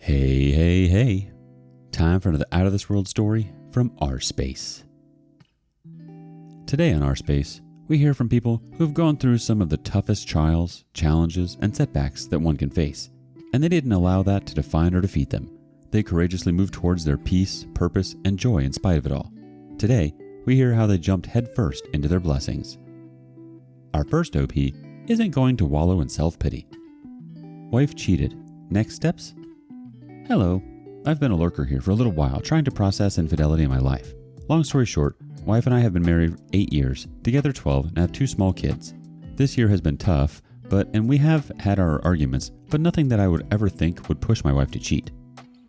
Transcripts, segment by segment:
Hey, hey, hey. Time for another Out of This World story from rSpace. Today on rSpace, we hear from people who have gone through some of the toughest trials, challenges, and setbacks that one can face, and they didn't allow that to define or defeat them. They courageously moved towards their peace, purpose, and joy in spite of it all. Today, we hear how they jumped headfirst into their blessings. Our first OP isn't going to wallow in self-pity. Wife cheated. Next steps? Hello. I've been a lurker here for a little while, trying to process infidelity in my life. Long story short, wife and I have been married 8 years, together 12, and have 2 small kids. This year has been tough, and we have had our arguments, but nothing that I would ever think would push my wife to cheat.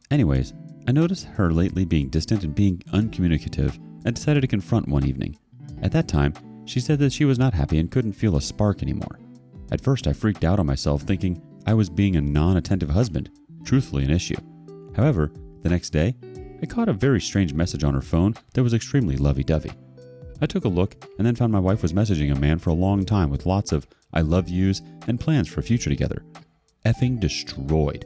Anyways, I noticed her lately being distant and being uncommunicative and decided to confront one evening. At that time, she said that she was not happy and couldn't feel a spark anymore. At first, I freaked out on myself, thinking I was being a non-attentive husband, truthfully an issue. However, the next day, I caught a very strange message on her phone that was extremely lovey-dovey. I took a look and then found my wife was messaging a man for a long time with lots of I love yous and plans for a future together. Effing destroyed.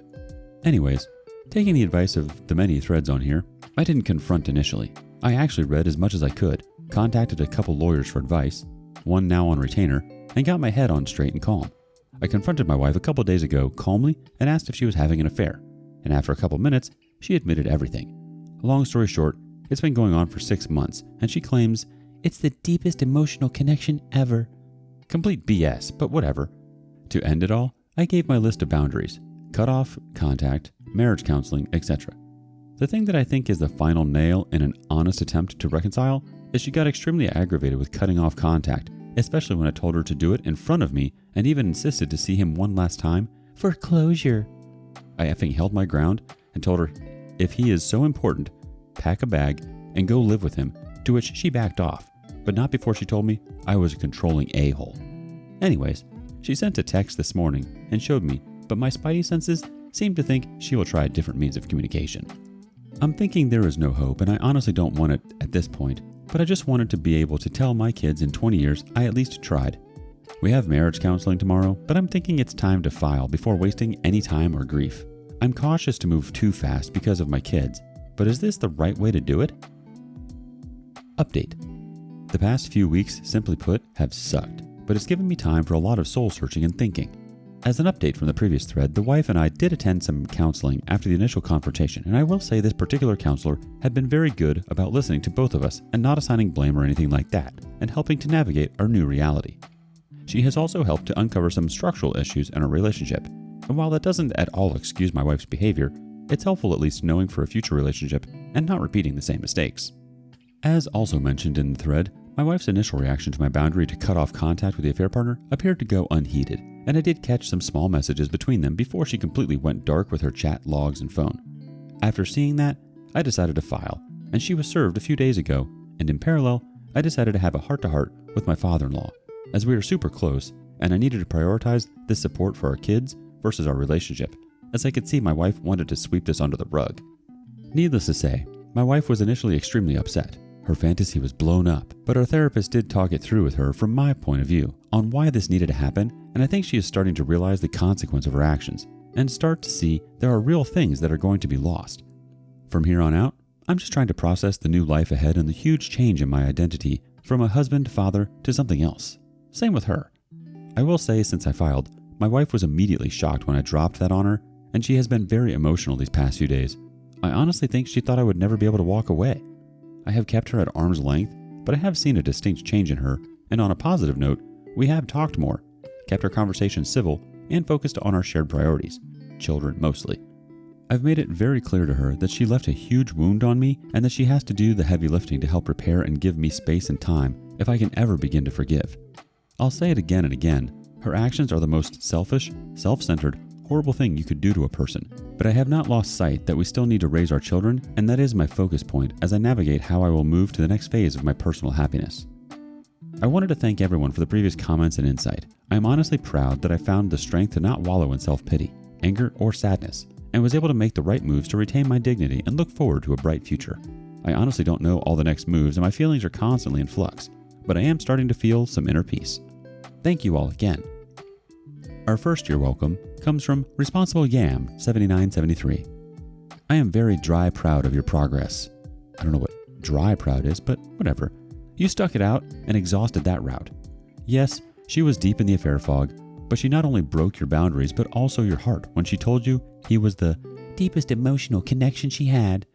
Anyways, taking the advice of the many threads on here, I didn't confront initially. I actually read as much as I could, contacted a couple lawyers for advice, one now on retainer, and got my head on straight and calm. I confronted my wife a couple days ago calmly and asked if she was having an affair, and after a couple minutes, she admitted everything. Long story short, it's been going on for 6 months, and she claims it's the deepest emotional connection ever. Complete BS, but whatever. To end it all, I gave my list of boundaries: cut off contact, marriage counseling, etc. The thing that I think is the final nail in an honest attempt to reconcile is she got extremely aggravated with cutting off contact, especially when I told her to do it in front of me and even insisted to see him one last time for closure. I effing held my ground and told her if he is so important, pack a bag and go live with him, to which she backed off, but not before she told me I was a controlling a-hole. Anyways, she sent a text this morning and showed me, but my spidey senses seem to think she will try a different means of communication. I'm thinking there is no hope, and I honestly don't want it at this point, but I just wanted to be able to tell my kids in 20 years I at least tried. We have marriage counseling tomorrow, but I'm thinking it's time to file before wasting any time or grief. I'm cautious to move too fast because of my kids, but is this the right way to do it? Update. The past few weeks, simply put, have sucked, but it's given me time for a lot of soul searching and thinking. As an update from the previous thread, the wife and I did attend some counseling after the initial confrontation, and I will say this particular counselor had been very good about listening to both of us and not assigning blame or anything like that, and helping to navigate our new reality. She has also helped to uncover some structural issues in our relationship, and while that doesn't at all excuse my wife's behavior, it's helpful at least knowing for a future relationship and not repeating the same mistakes. As also mentioned in the thread, my wife's initial reaction to my boundary to cut off contact with the affair partner appeared to go unheeded, and I did catch some small messages between them before she completely went dark with her chat logs and phone. After seeing that, I decided to file, and she was served a few days ago, and in parallel, I decided to have a heart-to-heart with my father-in-law, as we are super close, and I needed to prioritize this support for our kids versus our relationship, as I could see my wife wanted to sweep this under the rug. Needless to say, my wife was initially extremely upset. Her fantasy was blown up, but our therapist did talk it through with her from my point of view on why this needed to happen, and I think she is starting to realize the consequence of her actions and start to see there are real things that are going to be lost. From here on out, I'm just trying to process the new life ahead and the huge change in my identity from a husband, father, to something else. Same with her. I will say, since I filed, my wife was immediately shocked when I dropped that on her, and she has been very emotional these past few days. I honestly think she thought I would never be able to walk away. I have kept her at arm's length, but I have seen a distinct change in her, and on a positive note, we have talked more, kept our conversation civil, and focused on our shared priorities, children mostly. I've made it very clear to her that she left a huge wound on me and that she has to do the heavy lifting to help repair and give me space and time if I can ever begin to forgive. I'll say it again and again, her actions are the most selfish, self-centered, horrible thing you could do to a person, but I have not lost sight that we still need to raise our children, and that is my focus point as I navigate how I will move to the next phase of my personal happiness. I wanted to thank everyone for the previous comments and insight. I am honestly proud that I found the strength to not wallow in self-pity, anger, or sadness, and was able to make the right moves to retain my dignity and look forward to a bright future. I honestly don't know all the next moves, and my feelings are constantly in flux, but I am starting to feel some inner peace. Thank you all again. Our first year welcome comes from Responsible Yam 7973. I am very dry proud of your progress. I don't know what dry proud is, but whatever. You stuck it out and exhausted that route. Yes, she was deep in the affair fog, but she not only broke your boundaries, but also your heart when she told you he was the deepest emotional connection she had.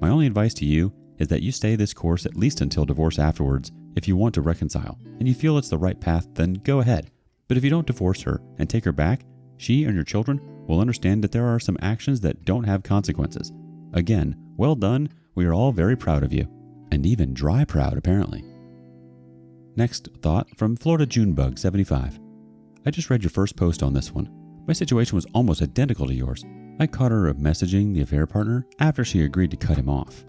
My only advice to you is that you stay this course at least until divorce afterwards. If you want to reconcile and you feel it's the right path, then go ahead. But if you don't divorce her and take her back, she and your children will understand that there are some actions that don't have consequences. Again, well done. We are all very proud of you. And even dry proud, apparently. Next thought from Florida Junebug 75. I just read your first post on this one. My situation was almost identical to yours. I caught her messaging the affair partner after she agreed to cut him off.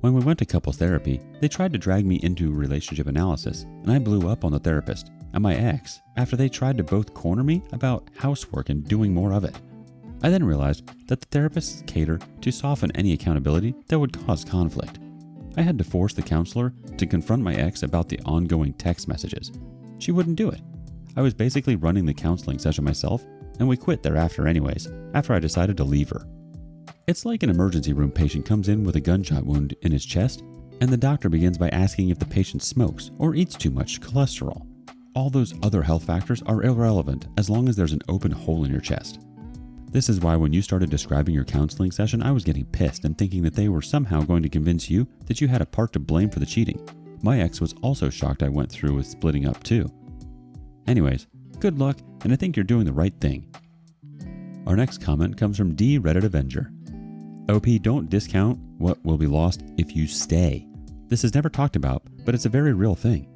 When we went to couples therapy, they tried to drag me into relationship analysis, and I blew up on the therapist and my ex after they tried to both corner me about housework and doing more of it. I then realized that the therapists cater to soften any accountability that would cause conflict. I had to force the counselor to confront my ex about the ongoing text messages. She wouldn't do it. I was basically running the counseling session myself, and we quit thereafter anyways, after I decided to leave her. It's like an emergency room patient comes in with a gunshot wound in his chest, and the doctor begins by asking if the patient smokes or eats too much cholesterol. All those other health factors are irrelevant as long as there's an open hole in your chest. This is why when you started describing your counseling session, I was getting pissed and thinking that they were somehow going to convince you that you had a part to blame for the cheating. My ex was also shocked I went through with splitting up too. Anyways, good luck, and I think you're doing the right thing. Our next comment comes from D Reddit Avenger. OP, don't discount what will be lost if you stay. This is never talked about, but it's a very real thing.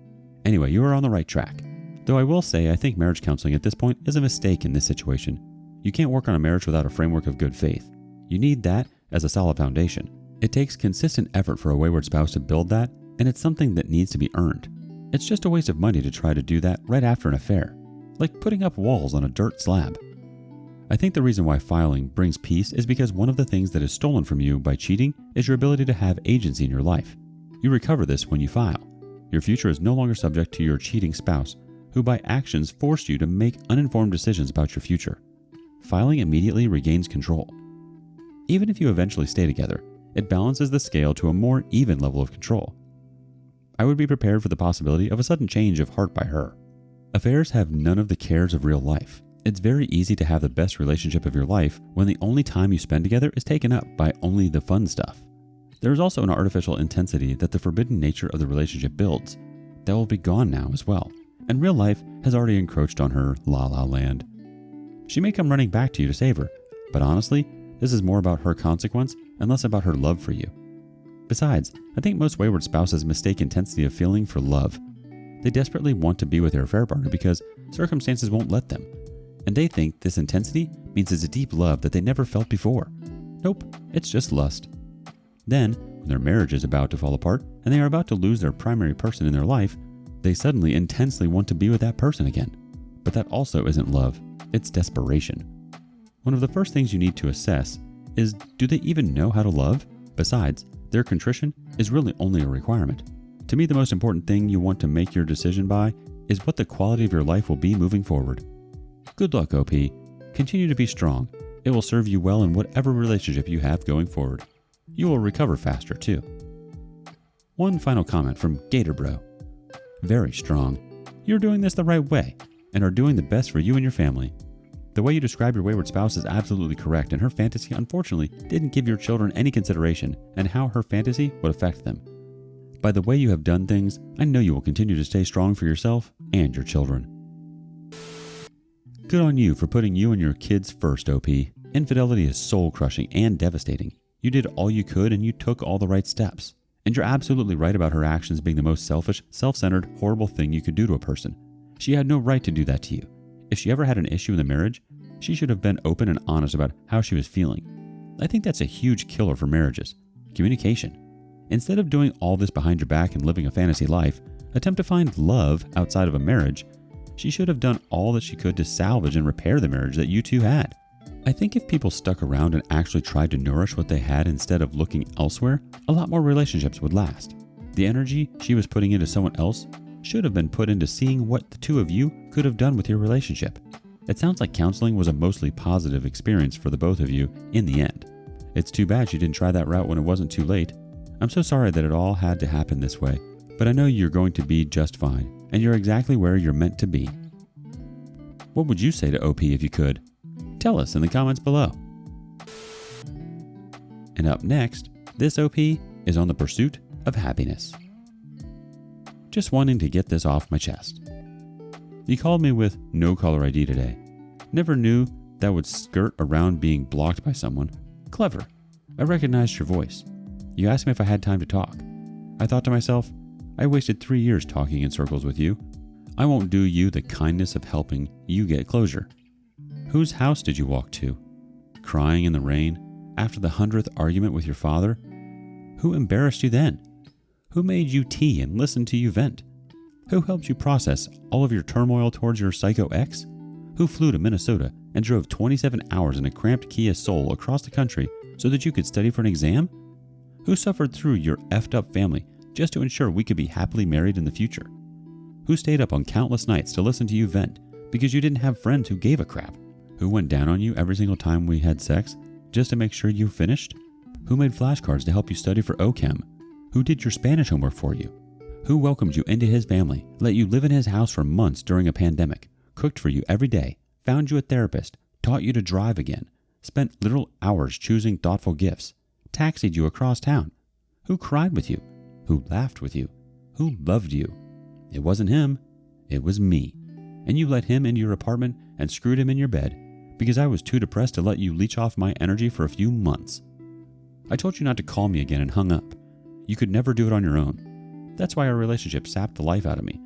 Anyway, you are on the right track. Though I will say I think marriage counseling at this point is a mistake in this situation. You can't work on a marriage without a framework of good faith. You need that as a solid foundation. It takes consistent effort for a wayward spouse to build that, and it's something that needs to be earned. It's just a waste of money to try to do that right after an affair, like putting up walls on a dirt slab. I think the reason why filing brings peace is because one of the things that is stolen from you by cheating is your ability to have agency in your life. You recover this when you file. Your future is no longer subject to your cheating spouse, who by actions forced you to make uninformed decisions about your future. Filing immediately regains control. Even if you eventually stay together, it balances the scale to a more even level of control. I would be prepared for the possibility of a sudden change of heart by her. Affairs have none of the cares of real life. It's very easy to have the best relationship of your life when the only time you spend together is taken up by only the fun stuff. There is also an artificial intensity that the forbidden nature of the relationship builds. That will be gone now as well, and real life has already encroached on her la-la land. She may come running back to you to save her, but honestly, this is more about her consequence and less about her love for you. Besides, I think most wayward spouses mistake intensity of feeling for love. They desperately want to be with their affair partner because circumstances won't let them, and they think this intensity means it's a deep love that they never felt before. Nope, it's just lust. Then, when their marriage is about to fall apart and they are about to lose their primary person in their life, they suddenly intensely want to be with that person again. But that also isn't love, it's desperation. One of the first things you need to assess is, do they even know how to love? Besides, their contrition is really only a requirement. To me, the most important thing you want to make your decision by is what the quality of your life will be moving forward. Good luck, OP. Continue to be strong. It will serve you well in whatever relationship you have going forward. You will recover faster, too. One final comment from GatorBro. Very strong. You're doing this the right way and are doing the best for you and your family. The way you describe your wayward spouse is absolutely correct, and her fantasy unfortunately didn't give your children any consideration and how her fantasy would affect them. By the way you have done things, I know you will continue to stay strong for yourself and your children. Good on you for putting you and your kids first, OP. Infidelity is soul-crushing and devastating. You did all you could and you took all the right steps. And you're absolutely right about her actions being the most selfish, self-centered, horrible thing you could do to a person. She had no right to do that to you. If she ever had an issue in the marriage, she should have been open and honest about how she was feeling. I think that's a huge killer for marriages. Communication. Instead of doing all this behind your back and living a fantasy life, attempt to find love outside of a marriage. She should have done all that she could to salvage and repair the marriage that you two had. I think if people stuck around and actually tried to nourish what they had instead of looking elsewhere, a lot more relationships would last. The energy she was putting into someone else should have been put into seeing what the two of you could have done with your relationship. It sounds like counseling was a mostly positive experience for the both of you in the end. It's too bad you didn't try that route when it wasn't too late. I'm so sorry that it all had to happen this way, but I know you're going to be just fine, and you're exactly where you're meant to be. What would you say to OP if you could? Tell us in the comments below. And up next, this OP is on the pursuit of happiness. Just wanting to get this off my chest. You called me with no caller ID today. Never knew that would skirt around being blocked by someone. Clever. I recognized your voice. You asked me if I had time to talk. I thought to myself, I wasted 3 years talking in circles with you. I won't do you the kindness of helping you get closure. Whose house did you walk to? Crying in the rain after the 100th argument with your father? Who embarrassed you then? Who made you tea and listened to you vent? Who helped you process all of your turmoil towards your psycho ex? Who flew to Minnesota and drove 27 hours in a cramped Kia Soul across the country so that you could study for an exam? Who suffered through your effed up family just to ensure we could be happily married in the future? Who stayed up on countless nights to listen to you vent because you didn't have friends who gave a crap? Who went down on you every single time we had sex just to make sure you finished? Who made flashcards to help you study for OChem? Who did your Spanish homework for you? Who welcomed you into his family, let you live in his house for months during a pandemic, cooked for you every day, found you a therapist, taught you to drive again, spent literal hours choosing thoughtful gifts, taxied you across town? Who cried with you? Who laughed with you? Who loved you? It wasn't him, it was me. And you let him into your apartment and screwed him in your bed because I was too depressed to let you leech off my energy for a few months. I told you not to call me again and hung up. You could never do it on your own. That's why our relationship sapped the life out of me.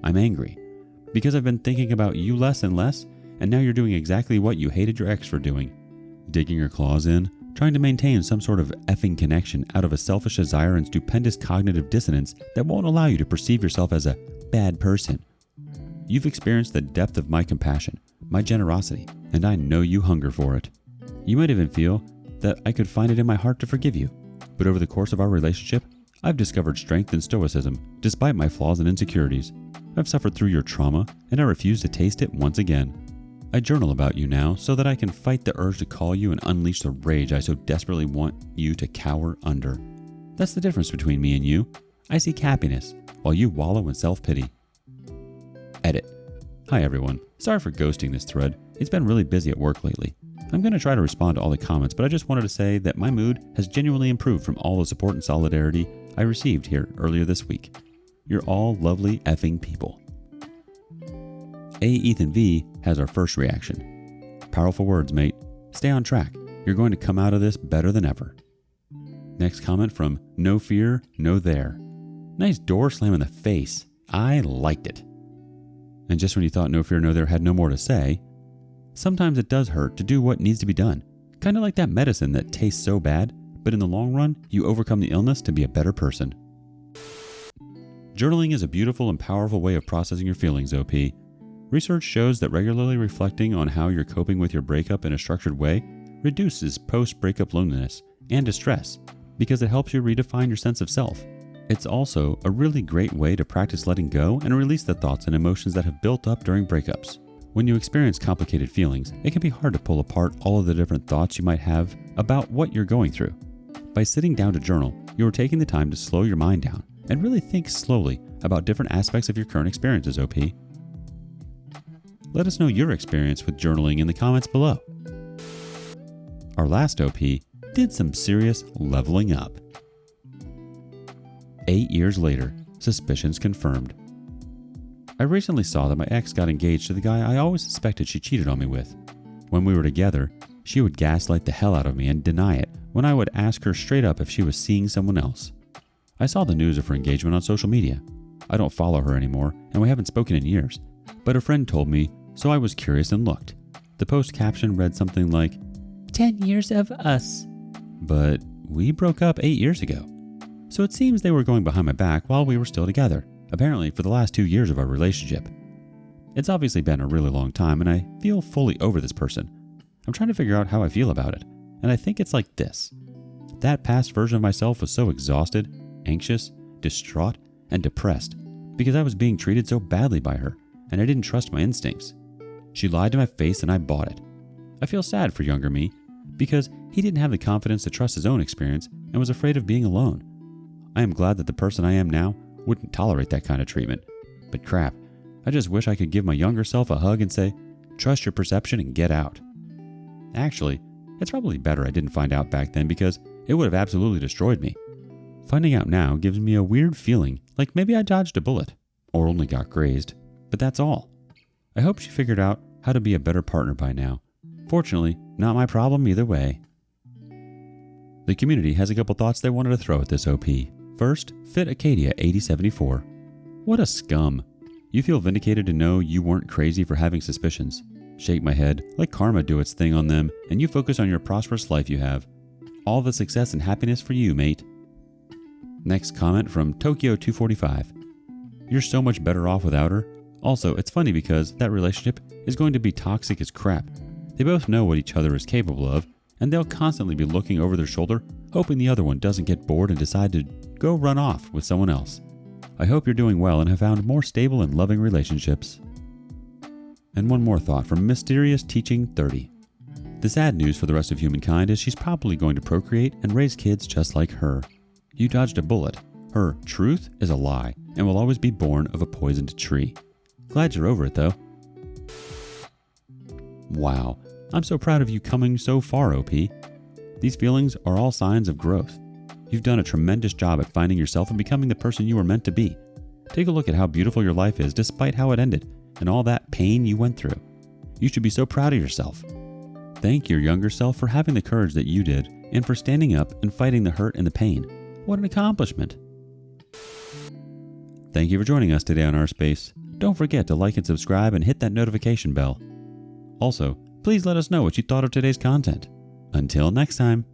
I'm angry because I've been thinking about you less and less, and now you're doing exactly what you hated your ex for doing. Digging your claws in, trying to maintain some sort of effing connection out of a selfish desire and stupendous cognitive dissonance that won't allow you to perceive yourself as a bad person. You've experienced the depth of my compassion, my generosity, and I know you hunger for it. You might even feel that I could find it in my heart to forgive you, but over the course of our relationship, I've discovered strength and stoicism despite my flaws and insecurities. I've suffered through your trauma, and I refuse to taste it once again. I journal about you now so that I can fight the urge to call you and unleash the rage I so desperately want you to cower under. That's the difference between me and you. I seek happiness, while you wallow in self-pity. Edit. Hi everyone. Sorry for ghosting this thread. It's been really busy at work lately. I'm going to try to respond to all the comments, but I just wanted to say that my mood has genuinely improved from all the support and solidarity I received here earlier this week. You're all lovely effing people. A. Ethan V. has our first reaction. Powerful words, mate. Stay on track. You're going to come out of this better than ever. Next comment from No Fear, No There. Nice door slam in the face. I liked it. And just when you thought No Fear, No There had no more to say, sometimes it does hurt to do what needs to be done. Kind of like that medicine that tastes so bad, but in the long run, you overcome the illness to be a better person. Journaling is a beautiful and powerful way of processing your feelings, OP. Research shows that regularly reflecting on how you're coping with your breakup in a structured way reduces post-breakup loneliness and distress because it helps you redefine your sense of self. It's also a really great way to practice letting go and release the thoughts and emotions that have built up during breakups. When you experience complicated feelings, it can be hard to pull apart all of the different thoughts you might have about what you're going through. By sitting down to journal, you are taking the time to slow your mind down and really think slowly about different aspects of your current experiences, OP. Let us know your experience with journaling in the comments below. Our last OP did some serious leveling up. 8 years later, suspicions confirmed. I recently saw that my ex got engaged to the guy I always suspected she cheated on me with. When we were together, she would gaslight the hell out of me and deny it when I would ask her straight up if she was seeing someone else. I saw the news of her engagement on social media. I don't follow her anymore, and we haven't spoken in years, but a friend told me, so I was curious and looked. The post caption read something like, 10 years of us. But we broke up 8 years ago. So it seems they were going behind my back while we were still together, apparently for the last 2 years of our relationship. It's obviously been a really long time, and I feel fully over this person. I'm trying to figure out how I feel about it, and I think it's like this. That past version of myself was so exhausted, anxious, distraught, and depressed because I was being treated so badly by her, and I didn't trust my instincts. She lied to my face and I bought it. I feel sad for younger me because he didn't have the confidence to trust his own experience and was afraid of being alone. I am glad that the person I am now wouldn't tolerate that kind of treatment. But crap, I just wish I could give my younger self a hug and say, trust your perception and get out. Actually, it's probably better I didn't find out back then because it would have absolutely destroyed me. Finding out now gives me a weird feeling like maybe I dodged a bullet or only got grazed, but that's all. I hope she figured out how to be a better partner by now. Fortunately, not my problem either way. The community has a couple thoughts they wanted to throw at this OP. First, Fit Acadia 8074. What a scum. You feel vindicated to know you weren't crazy for having suspicions. Shake my head, let karma do its thing on them, and you focus on your prosperous life you have. All the success and happiness for you, mate. Next comment from Tokyo 245. You're so much better off without her. Also, it's funny because that relationship is going to be toxic as crap. They both know what each other is capable of, and they'll constantly be looking over their shoulder, hoping the other one doesn't get bored and decide to go run off with someone else. I hope you're doing well and have found more stable and loving relationships. And one more thought from Mysterious Teaching 30. The sad news for the rest of humankind is she's probably going to procreate and raise kids just like her. You dodged a bullet. Her truth is a lie and will always be born of a poisoned tree. Glad you're over it though. Wow, I'm so proud of you coming so far, OP. These feelings are all signs of growth. You've done a tremendous job at finding yourself and becoming the person you were meant to be. Take a look at how beautiful your life is despite how it ended and all that pain you went through. You should be so proud of yourself. Thank your younger self for having the courage that you did and for standing up and fighting the hurt and the pain. What an accomplishment. Thank you for joining us today on rSpace. Don't forget to like and subscribe and hit that notification bell. Also, please let us know what you thought of today's content. Until next time.